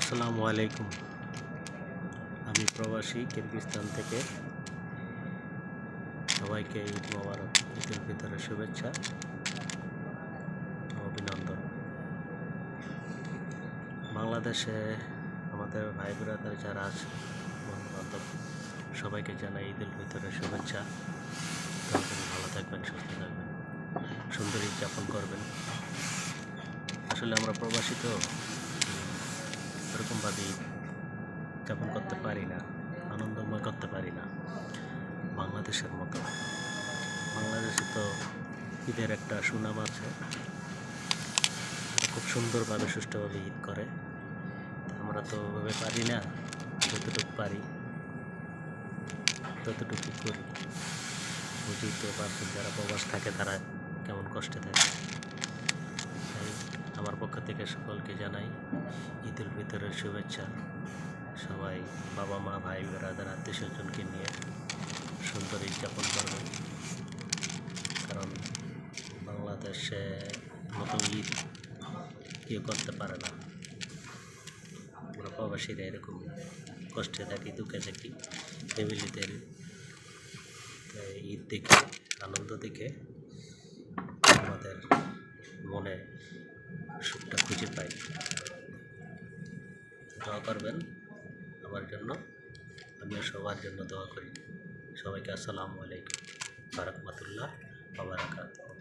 আসসালামু আলাইকুম। আমি প্রবাসী কিরগিজস্তান থেকে। সবাইকে ঈদ মোবারক, ঈদুল ফিতরের শুভেচ্ছা ও অভিনন্দন। বাংলাদেশে আমাদের ভাই ব্রাদার যারা আছে, বন্ধু বান্ধব, সবাইকে জানাই ঈদুল ফিতরের শুভেচ্ছা। ভালো থাকবেন, সুস্থ থাকবেন, সুন্দর ঈদ যাপন করবেন। আসলে আমরা প্রবাসী তো এরকমভাবে ঈদ যাপন করতে পারি না, আনন্দময় করতে পারি না বাংলাদেশের মতো। বাংলাদেশে তো ঈদের একটা সুনাম আছে, খুব সুন্দরভাবে সুষ্ঠুভাবে ঈদ করে। আমরা তো ওভাবে পারি না, যতটুকু পারি ততটুকু করি। বুঝতেই তো পারছেন, যারা প্রবাস থাকে তারা কেমন কষ্টে থাকে। তাই আমার পক্ষ থেকে সকলকে জানাই ঈদুল ফিতরের শুভেচ্ছা। সবাই বাবা মা ভাই ব্রাদার আত্মীয় স্বজনকে নিয়ে সুন্দর ঈদ যাপন করবেন, কারণ বাংলাদেশে মতো ঈদ কেউ করতে পারে না। আমরা প্রবাসীরা এরকম কষ্টে থাকি, দুঃখে থাকি, ফ্যামিলিদের ঈদ দেখে, আনন্দ দেখে আমাদের মনে সুখটা খুঁজে পাই। দোয়া করবেন আমার জন্য, আমিও সবার জন্য দোয়া করি। সবাইকে আসসালামু আলাইকুম ওয়া রাহমাতুল্লাহ ওয়া বারাকাতুহু।